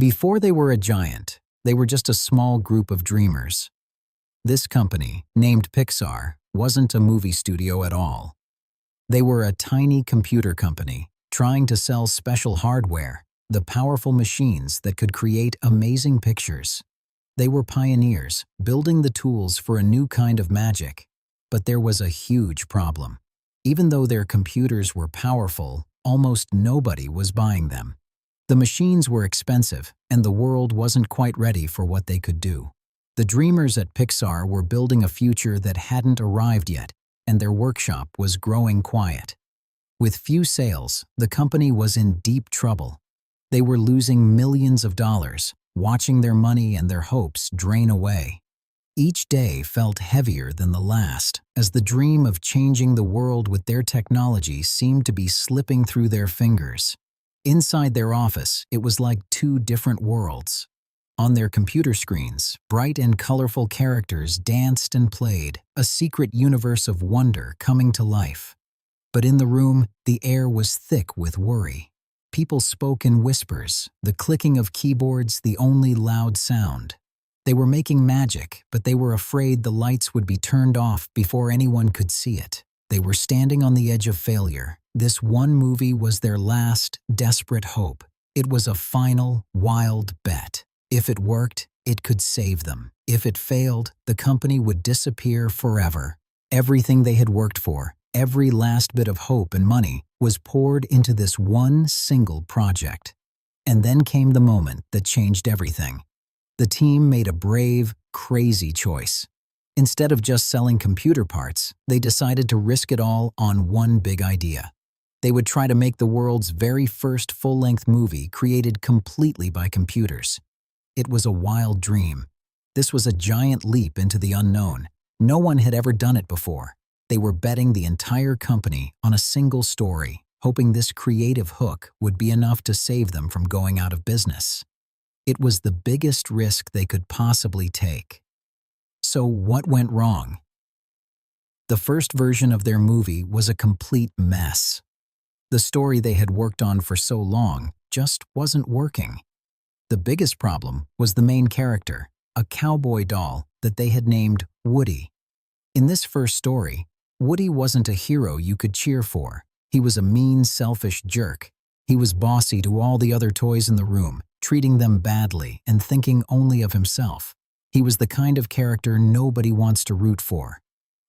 Before they were a giant, they were just a small group of dreamers. This company, named Pixar, wasn't a movie studio at all. They were a tiny computer company trying to sell special hardware, the powerful machines that could create amazing pictures. They were pioneers, building the tools for a new kind of magic. But there was a huge problem. Even though their computers were powerful, almost nobody was buying them. The machines were expensive, and the world wasn't quite ready for what they could do. The dreamers at Pixar were building a future that hadn't arrived yet, and their workshop was growing quiet. With few sales, the company was in deep trouble. They were losing millions of dollars, watching their money and their hopes drain away. Each day felt heavier than the last, as the dream of changing the world with their technology seemed to be slipping through their fingers. Inside their office, it was like two different worlds. On their computer screens, bright and colorful characters danced and played, a secret universe of wonder coming to life. But in the room, the air was thick with worry. People spoke in whispers, the clicking of keyboards the only loud sound. They were making magic, but they were afraid the lights would be turned off before anyone could see it. They were standing on the edge of failure. This one movie was their last, desperate hope. It was a final, wild bet. If it worked, it could save them. If it failed, the company would disappear forever. Everything they had worked for, every last bit of hope and money, was poured into this one single project. And then came the moment that changed everything. The team made a brave, crazy choice. Instead of just selling computer parts, they decided to risk it all on one big idea. They would try to make the world's very first full-length movie created completely by computers. It was a wild dream. This was a giant leap into the unknown. No one had ever done it before. They were betting the entire company on a single story, hoping this creative hook would be enough to save them from going out of business. It was the biggest risk they could possibly take. So what went wrong? The first version of their movie was a complete mess. The story they had worked on for so long just wasn't working. The biggest problem was the main character, a cowboy doll that they had named Woody. In this first story, Woody wasn't a hero you could cheer for. He was a mean, selfish jerk. He was bossy to all the other toys in the room, treating them badly and thinking only of himself. He was the kind of character nobody wants to root for.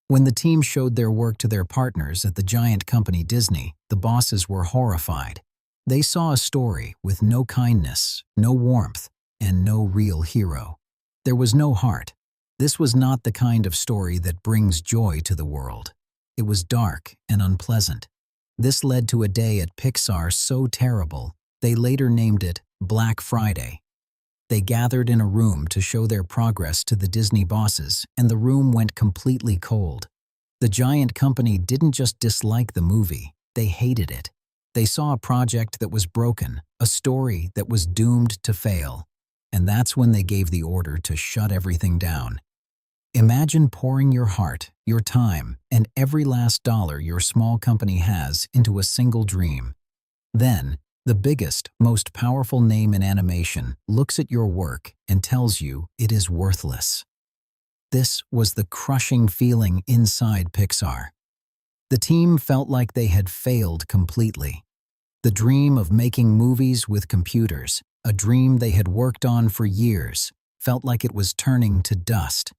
When the team showed their work to their partners at the giant company Disney, the bosses were horrified. They saw a story with no kindness, no warmth, and no real hero. There was no heart. This was not the kind of story that brings joy to the world. It was dark and unpleasant. This led to a day at Pixar so terrible, they later named it Black Friday. They gathered in a room to show their progress to the Disney bosses, and the room went completely cold. The giant company didn't just dislike the movie, they hated it. They saw a project that was broken, a story that was doomed to fail. And that's when they gave the order to shut everything down. Imagine pouring your heart, your time, and every last dollar your small company has into a single dream. Then, the biggest, most powerful name in animation looks at your work and tells you it is worthless. This was the crushing feeling inside Pixar. The team felt like they had failed completely. The dream of making movies with computers, a dream they had worked on for years, felt like it was turning to dust.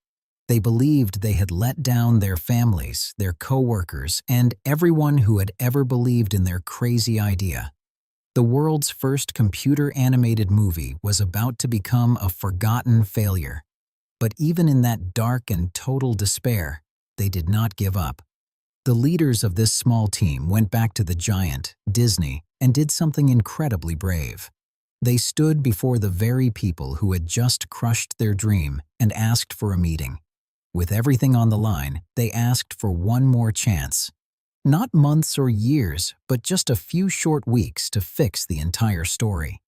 They believed they had let down their families, their coworkers, and everyone who had ever believed in their crazy idea. The world's first computer-animated movie was about to become a forgotten failure. But even in that dark and total despair, they did not give up. The leaders of this small team went back to the giant, Disney, and did something incredibly brave. They stood before the very people who had just crushed their dream and asked for a meeting. With everything on the line, they asked for one more chance. Not months or years, but just a few short weeks to fix the entire story.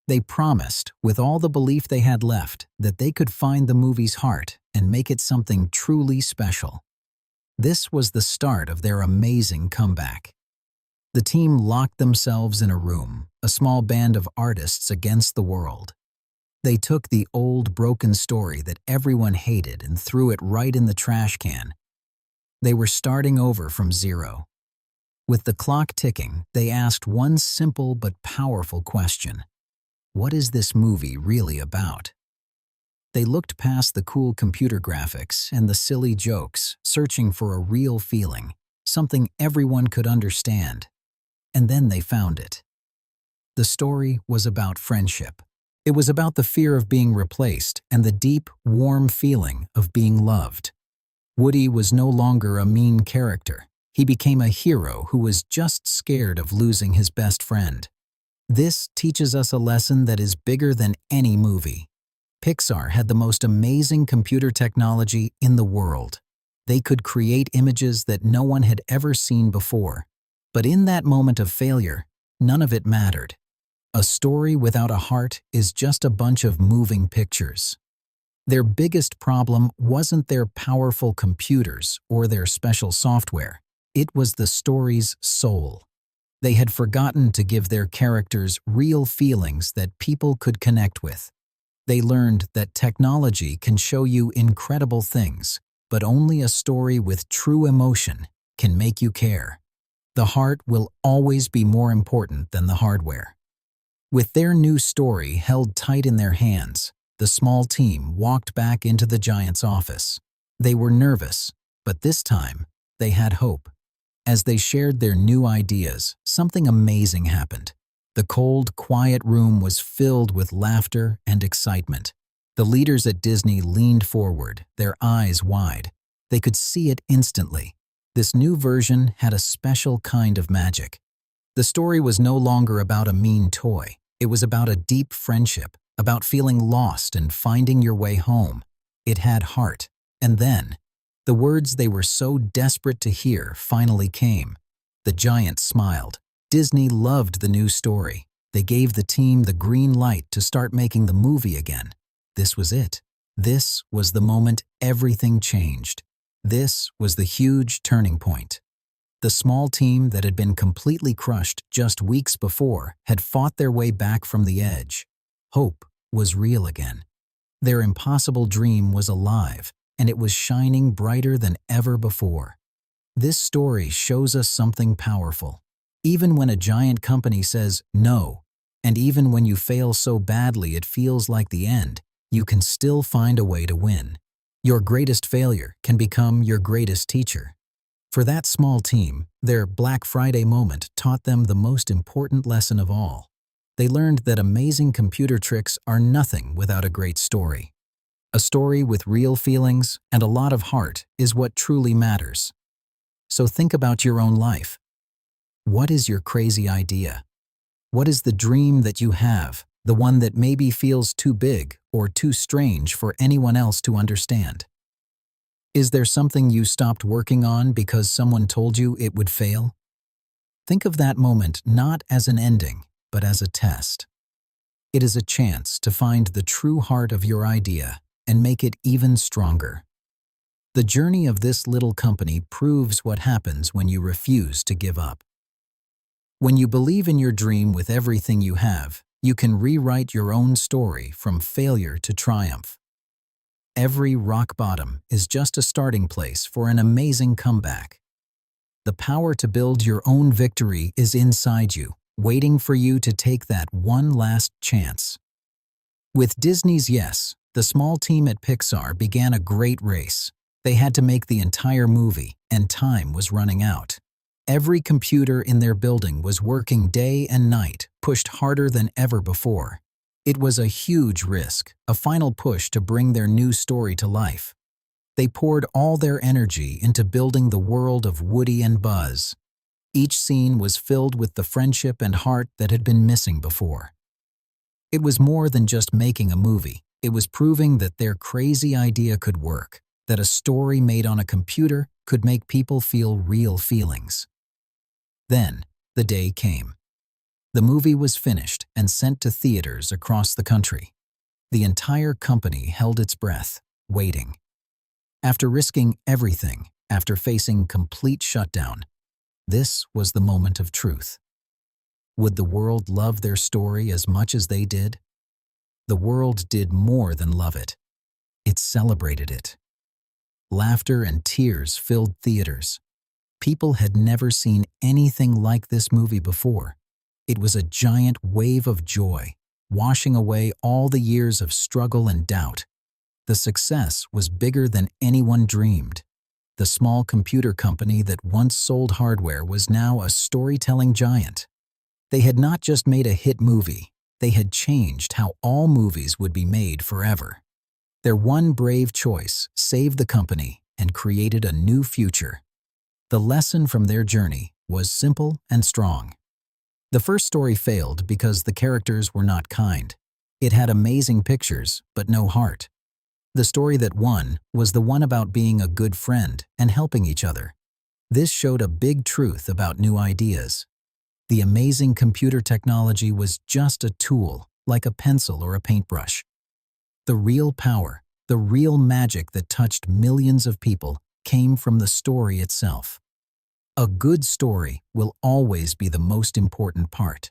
They promised, with all the belief they had left, that they could find the movie's heart and make it something truly special. This was the start of their amazing comeback. The team locked themselves in a room, a small band of artists against the world. They took the old, broken story that everyone hated and threw it right in the trash can. They were starting over from zero. With the clock ticking, they asked one simple but powerful question. What is this movie really about? They looked past the cool computer graphics and the silly jokes, searching for a real feeling, something everyone could understand. And then they found it. The story was about friendship. It was about the fear of being replaced and the deep, warm feeling of being loved. Woody was no longer a mean character. He became a hero who was just scared of losing his best friend. This teaches us a lesson that is bigger than any movie. Pixar had the most amazing computer technology in the world. They could create images that no one had ever seen before. But in that moment of failure, none of it mattered. A story without a heart is just a bunch of moving pictures. Their biggest problem wasn't their powerful computers or their special software. It was the story's soul. They had forgotten to give their characters real feelings that people could connect with. They learned that technology can show you incredible things, but only a story with true emotion can make you care. The heart will always be more important than the hardware. With their new story held tight in their hands, the small team walked back into the giant's office. They were nervous, but this time they had hope. As they shared their new ideas, something amazing happened. The cold, quiet room was filled with laughter and excitement. The leaders at Disney leaned forward, their eyes wide. They could see it instantly. This new version had a special kind of magic. The story was no longer about a mean toy. It was about a deep friendship, about feeling lost and finding your way home. It had heart. And then, the words they were so desperate to hear finally came. The giant smiled. Disney loved the new story. They gave the team the green light to start making the movie again. This was it. This was the moment everything changed. This was the huge turning point. The small team that had been completely crushed just weeks before had fought their way back from the edge. Hope was real again. Their impossible dream was alive, and it was shining brighter than ever before. This story shows us something powerful. Even when a giant company says no, and even when you fail so badly it feels like the end, you can still find a way to win. Your greatest failure can become your greatest teacher. For that small team, their Black Friday moment taught them the most important lesson of all. They learned that amazing computer tricks are nothing without a great story. A story with real feelings and a lot of heart is what truly matters. So think about your own life. What is your crazy idea? What is the dream that you have, the one that maybe feels too big or too strange for anyone else to understand? Is there something you stopped working on because someone told you it would fail? Think of that moment not as an ending, but as a test. It is a chance to find the true heart of your idea and make it even stronger. The journey of this little company proves what happens when you refuse to give up. When you believe in your dream with everything you have, you can rewrite your own story from failure to triumph. Every rock bottom is just a starting place for an amazing comeback. The power to build your own victory is inside you, waiting for you to take that one last chance. With Disney's yes, the small team at Pixar began a great race. They had to make the entire movie, and time was running out. Every computer in their building was working day and night, pushed harder than ever before. It was a huge risk, a final push to bring their new story to life. They poured all their energy into building the world of Woody and Buzz. Each scene was filled with the friendship and heart that had been missing before. It was more than just making a movie. It was proving that their crazy idea could work, that a story made on a computer could make people feel real feelings. Then, the day came. The movie was finished and sent to theaters across the country. The entire company held its breath, waiting. After risking everything, after facing complete shutdown, this was the moment of truth. Would the world love their story as much as they did? The world did more than love it. It celebrated it. Laughter and tears filled theaters. People had never seen anything like this movie before. It was a giant wave of joy, washing away all the years of struggle and doubt. The success was bigger than anyone dreamed. The small computer company that once sold hardware was now a storytelling giant. They had not just made a hit movie, they had changed how all movies would be made forever. Their one brave choice saved the company and created a new future. The lesson from their journey was simple and strong. The first story failed because the characters were not kind. It had amazing pictures, but no heart. The story that won was the one about being a good friend and helping each other. This showed a big truth about new ideas. The amazing computer technology was just a tool, like a pencil or a paintbrush. The real power, the real magic that touched millions of people came from the story itself. A good story will always be the most important part.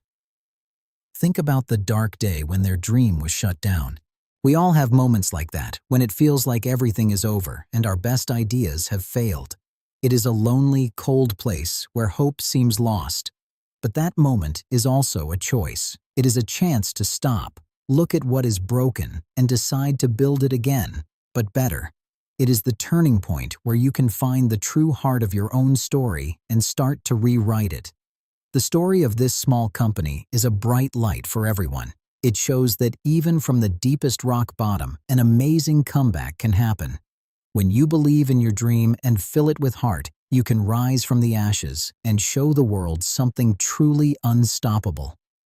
Think about the dark day when their dream was shut down. We all have moments like that, when it feels like everything is over and our best ideas have failed. It is a lonely, cold place where hope seems lost. But that moment is also a choice. It is a chance to stop, look at what is broken, and decide to build it again, but better. It is the turning point where you can find the true heart of your own story and start to rewrite it. The story of this small company is a bright light for everyone. It shows that even from the deepest rock bottom, an amazing comeback can happen. When you believe in your dream and fill it with heart, you can rise from the ashes and show the world something truly unstoppable.